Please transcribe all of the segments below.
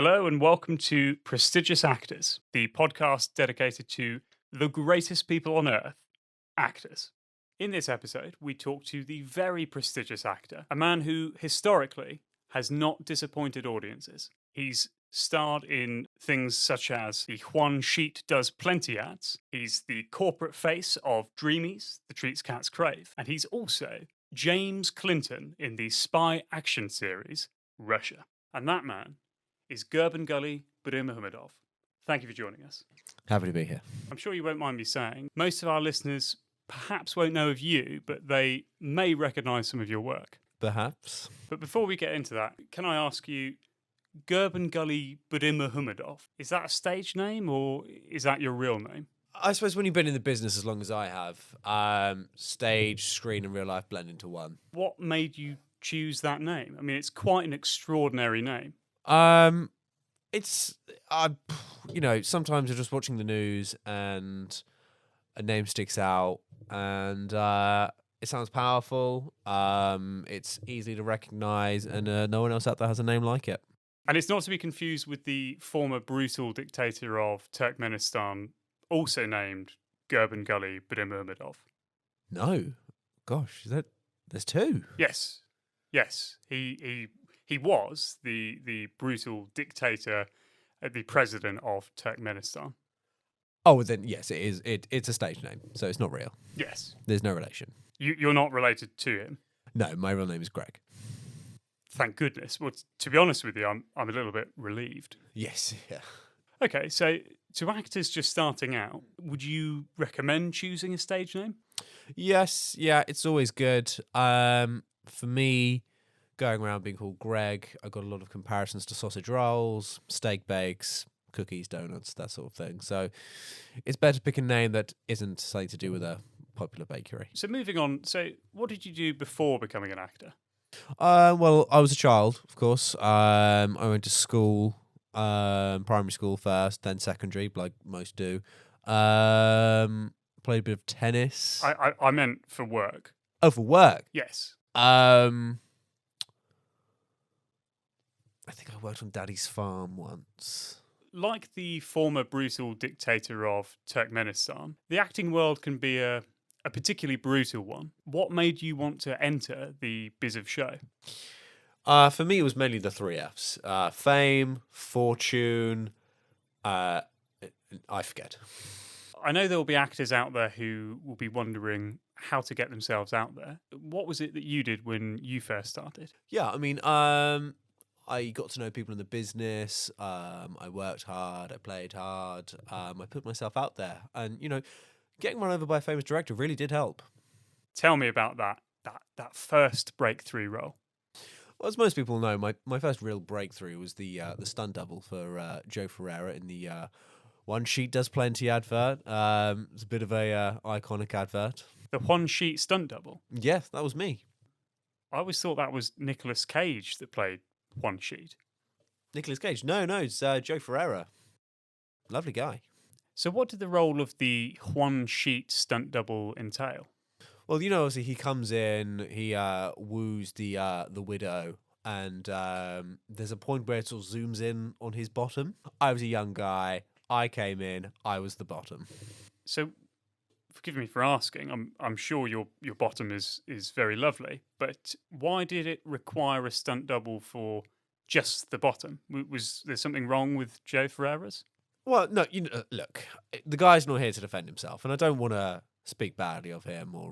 Hello and welcome to Prestigious Actors, the podcast dedicated to the greatest people on earth, actors. In this episode, we talk to the very prestigious actor, a man who historically has not disappointed audiences. He's starred in things such as the Juan Sheet Does Plenty ads. He's the corporate face of Dreamies, the treats cats crave. And he's also James Clinton in the spy action series, Russia. And that man is Gurbanguly Muhammadov. Thank you for joining us. Happy to be here. I'm sure you won't mind me saying, most of our listeners perhaps won't know of you, but they may recognise some of your work. Perhaps. But before we get into that, can I ask you, Gurbanguly Muhammadov, is that a stage name or is that your real name? I suppose when you've been in the business as long as I have, stage, screen and real life blend into one. What made you choose that name? I mean, it's quite an extraordinary name. It's sometimes you're just watching the news and a name sticks out and it sounds powerful. It's easy to recognise and no one else out there has a name like it. And it's not to be confused with the former brutal dictator of Turkmenistan, also named Gurbanguly Muhammadov. No. Gosh, there's two? Yes. He was the brutal dictator, the president of Turkmenistan. Oh, well then, yes, it is. It's a stage name, so it's not real. Yes. There's no relation. You're not related to him? No, my real name is Greg. Thank goodness. Well, to be honest with you, I'm a little bit relieved. Yes, yeah. Okay, so to actors just starting out, would you recommend choosing a stage name? Yes, yeah, it's always good. For me, going around being called Greg, I got a lot of comparisons to sausage rolls, steak bakes, cookies, donuts, that sort of thing. So it's better to pick a name that isn't something to do with a popular bakery. So moving on, so what did you do before becoming an actor? Well, I was a child, of course. I went to school, primary school first, then secondary, like most do. Played a bit of tennis. I meant for work. Oh, for work? Yes. I think I worked on Daddy's farm once. Like the former brutal dictator of Turkmenistan, the acting world can be a particularly brutal one. What made you want to enter the biz of show? For me, it was mainly the 3 Fs. Fame, fortune, I forget. I know there will be actors out there who will be wondering how to get themselves out there. What was it that you did when you first started? Yeah, I mean, I got to know people in the business. I worked hard. I played hard. I put myself out there. And, getting run over by a famous director really did help. Tell me about that first breakthrough role. Well, as most people know, my first real breakthrough was the stunt double for Joe Ferreira in the Juan Sheet Does Plenty advert. It's a bit of a iconic advert. The Juan Sheet stunt double? Yeah, that was me. I always thought that was Nicolas Cage that played Juan Sheet. Nicolas Cage? No, it's Joe Ferreira. Lovely guy. So what did the role of the Juan Sheet stunt double entail? Well, obviously he comes in, he woos the widow, and there's a point where it sort of zooms in on his bottom. I was a young guy. I came in. I was the bottom. So, forgive me for asking. I'm sure your bottom is very lovely, but why did it require a stunt double for just the bottom? Was there something wrong with Joe Ferreira's? Well, no. Look, the guy's not here to defend himself, and I don't want to speak badly of him or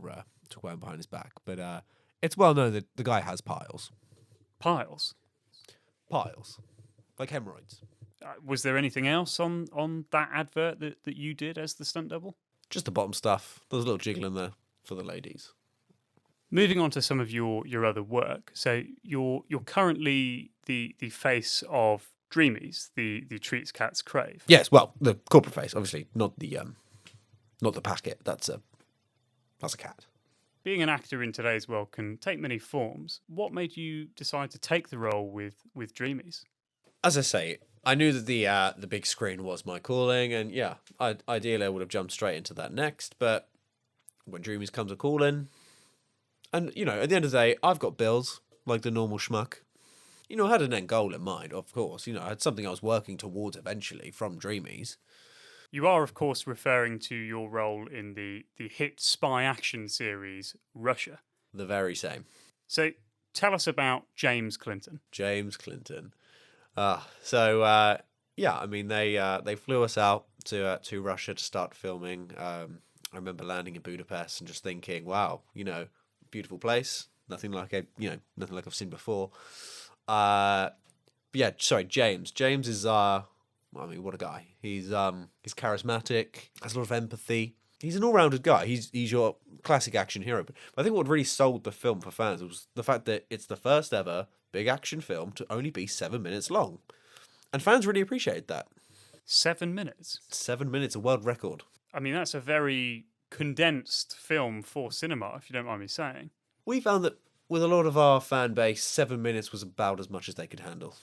talk about him behind his back. But it's well known that the guy has piles. Piles, like hemorrhoids. Was there anything else on that advert that you did as the stunt double? Just the bottom stuff. There's a little jiggle in there for the ladies. Moving on to some of your other work. So you're currently the face of Dreamies, the treats cats crave. Yes, well, the corporate face, obviously, not the packet. That's a cat. Being an actor in today's world can take many forms. What made you decide to take the role with Dreamies? As I say, I knew that the big screen was my calling, and yeah, ideally I would have jumped straight into that next. But when Dreamies comes a calling, and at the end of the day, I've got bills like the normal schmuck. I had an end goal in mind, of course. I had something I was working towards eventually from Dreamies. You are, of course, referring to your role in the hit spy action series, Russia. The very same. So tell us about James Clinton. James Clinton. They flew us out to Russia to start filming. I remember landing in Budapest and just thinking, wow, beautiful place. Nothing like I've seen before. James. James is what a guy. He's charismatic, has a lot of empathy. He's an all-rounded guy. He's your classic action hero. But I think what really sold the film for fans was the fact that it's the first ever big action film to only be 7 minutes long. And fans really appreciated that. 7 minutes? 7 minutes, a world record. I mean, that's a very condensed film for cinema, if you don't mind me saying. We found that with a lot of our fan base, 7 minutes was about as much as they could handle.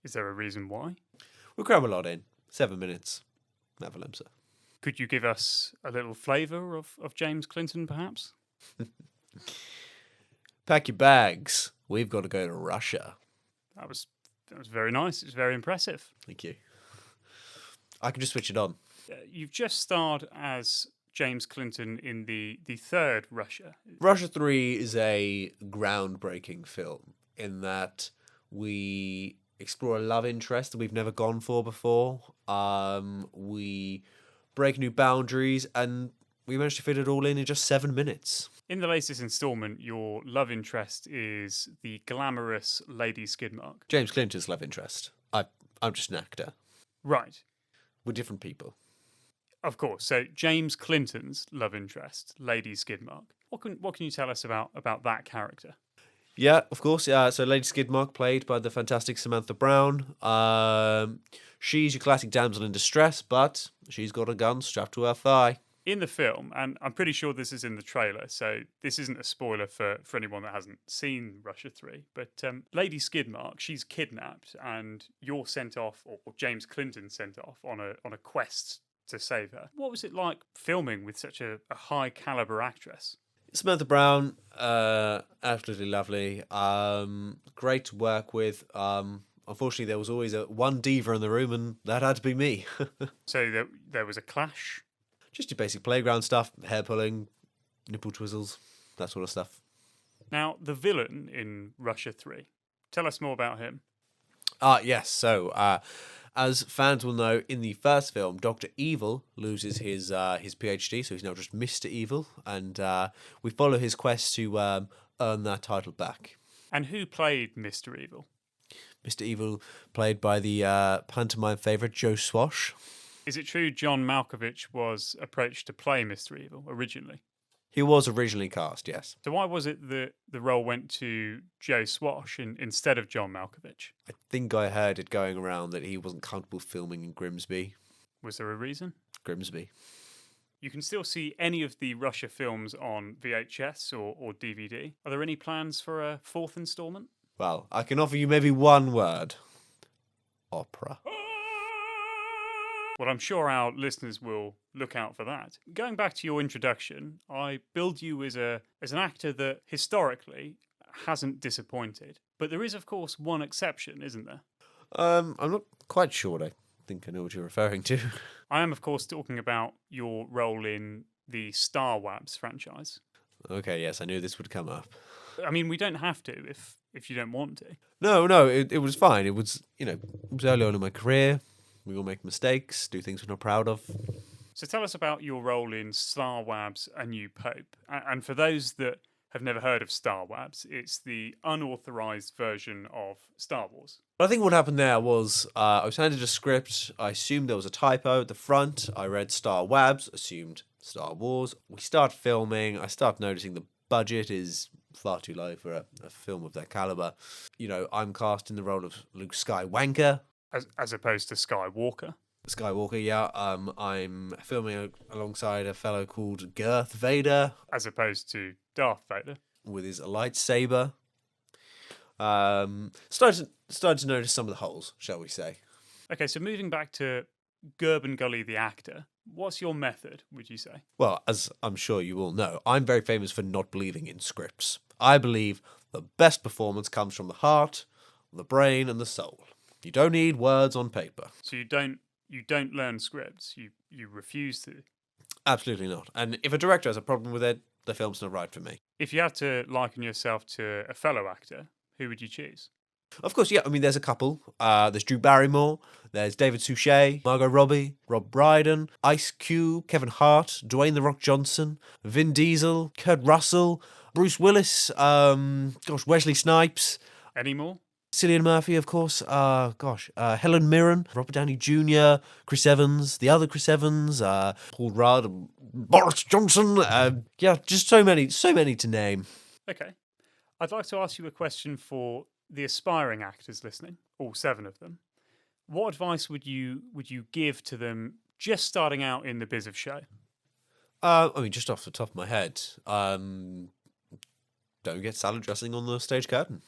Is there a reason why? We cram a lot in. 7 minutes. Navalemsa. Could you give us a little flavour of James Clinton, perhaps? Pack your bags. We've got to go to Russia. That was very nice. It was very impressive. Thank you. I can just switch it on. You've just starred as James Clinton in the third Russia. Russia 3 is a groundbreaking film in that we explore a love interest that we've never gone for before. We break new boundaries, and we managed to fit it all in just 7 minutes. In the latest instalment, your love interest is the glamorous Lady Skidmark. James Clinton's love interest. I'm just an actor. Right. We're different people. Of course. So James Clinton's love interest, Lady Skidmark. What can you tell us about that character? Yeah, of course. So Lady Skidmark, played by the fantastic Samantha Brown. She's your classic damsel in distress, but she's got a gun strapped to her thigh. In the film, and I'm pretty sure this is in the trailer, so this isn't a spoiler for anyone that hasn't seen Russia 3, but Lady Skidmark, she's kidnapped, and you're sent off, or James Clinton sent off, on a quest to save her. What was it like filming with such a high-caliber actress? Samantha Brown, absolutely lovely. Great to work with. Unfortunately, there was always one diva in the room, and that had to be me. So there was a clash? Just your basic playground stuff, hair pulling, nipple twizzles, that sort of stuff. Now, the villain in Russia 3, tell us more about him. Yes. So, as fans will know, in the first film, Dr. Evil loses his PhD, so he's now just Mr. Evil, and we follow his quest to earn that title back. And who played Mr. Evil? Mr. Evil, played by the pantomime favourite Joe Swash. Is it true John Malkovich was approached to play Mr. Evil originally? He was originally cast, yes. So why was it that the role went to Joe Swash instead of John Malkovich? I think I heard it going around that he wasn't comfortable filming in Grimsby. Was there a reason? Grimsby. You can still see any of the Russia films on VHS or DVD. Are there any plans for a fourth instalment? Well, I can offer you maybe one word. Opera. Well, I'm sure our listeners will look out for that. Going back to your introduction, I billed you as an actor that historically hasn't disappointed. But there is, of course, one exception, isn't there? I'm not quite sure. I think I know what you're referring to. I am, of course, talking about your role in the Star Wabs franchise. Okay, yes, I knew this would come up. I mean, we don't have to if you don't want to. No, it was fine. It was early on in my career. We all make mistakes, do things we're not proud of. So tell us about your role in Star Wabs: A New Pope. And for those that have never heard of Star Wabs, it's the unauthorized version of Star Wars. I think what happened there was I was handed a script. I assumed there was a typo at the front. I read Star Wabs, assumed Star Wars. We start filming. I start noticing the budget is far too low for a film of that caliber. I'm cast in the role of Luke Skywalker. As opposed to Skywalker. Skywalker, yeah. I'm filming alongside a fellow called Girth Vader. As opposed to Darth Vader. With his lightsaber. Started to notice some of the holes, shall we say. Okay, so moving back to Gurbanguly the actor, what's your method, would you say? Well, as I'm sure you all know, I'm very famous for not believing in scripts. I believe the best performance comes from the heart, the brain and the soul. You don't need words on paper. So you don't learn scripts. You refuse to. Absolutely not. And if a director has a problem with it, the film's not right for me. If you had to liken yourself to a fellow actor, who would you choose? Of course, yeah. I mean, there's a couple. There's Drew Barrymore. There's David Suchet, Margot Robbie, Rob Brydon, Ice Cube, Kevin Hart, Dwayne "The Rock" Johnson, Vin Diesel, Kurt Russell, Bruce Willis, Wesley Snipes. Any more? Cillian Murphy, of course. Helen Mirren, Robert Downey Jr., Chris Evans, the other Chris Evans, Paul Rudd, Boris Johnson. Just so many to name. Okay. I'd like to ask you a question for the aspiring actors listening, all 7 of them. What advice would you give to them just starting out in the biz of show? Just off the top of my head, don't get salad dressing on the stage curtain.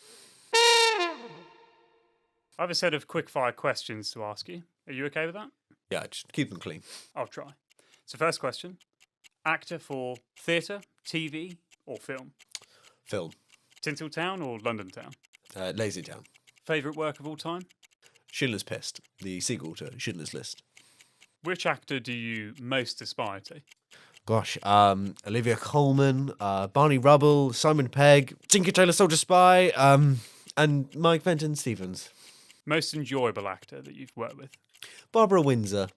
I have a set of quickfire questions to ask you. Are you okay with that? Yeah, just keep them clean. I'll try. So first question. Actor for theatre, TV or film? Film. Tinseltown or London Town? Lazy Town. Favourite work of all time? Schindler's List, the sequel to Schindler's List. Which actor do you most aspire to? Gosh, Olivia Colman, Barney Rubble, Simon Pegg, Tinker Tailor Soldier Spy, and Mike Fenton Stevens. Most enjoyable actor that you've worked with? Barbara Windsor.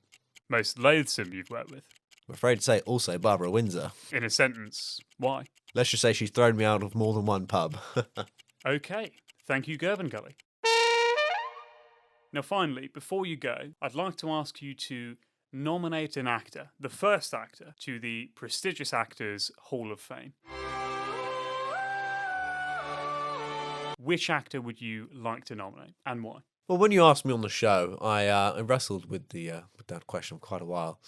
Most loathsome you've worked with? I'm afraid to say also Barbara Windsor. In a sentence, why? Let's just say she's thrown me out of more than one pub. Okay, thank you, Gurbanguly. Now finally, before you go, I'd like to ask you to nominate an actor, the first actor, to the prestigious Actors Hall of Fame. Which actor would you like to nominate and why? Well, when you asked me on the show, I wrestled with that question for quite a while.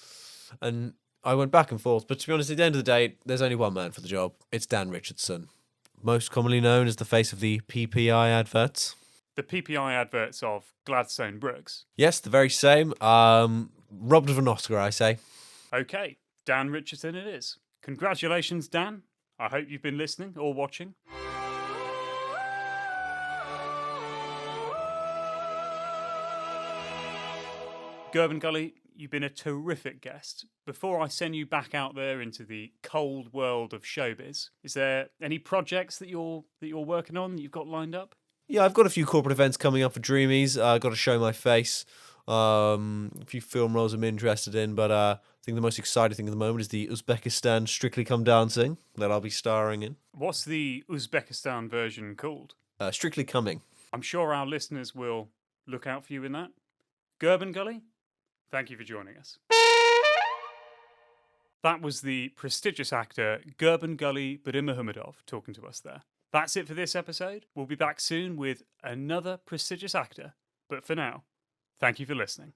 And I went back and forth, but to be honest, at the end of the day, there's only one man for the job. It's Dan Richardson, most commonly known as the face of the PPI adverts. The PPI adverts of Gladstone Brooks? Yes, the very same. Robbed of an Oscar, I say. Okay, Dan Richardson it is. Congratulations, Dan. I hope you've been listening or watching. Gurbanguly, you've been a terrific guest. Before I send you back out there into the cold world of showbiz, is there any projects that you're working on that you've got lined up? Yeah, I've got a few corporate events coming up for Dreamies. I've got to show my face. A few film roles I'm interested in, but I think the most exciting thing at the moment is the Uzbekistan Strictly Come Dancing that I'll be starring in. What's the Uzbekistan version called? Strictly Coming. I'm sure our listeners will look out for you in that. Gurbanguly, thank you for joining us. That was the prestigious actor Gurbanguly Berdimuhamedov talking to us there. That's it for this episode. We'll be back soon with another prestigious actor. But for now, thank you for listening.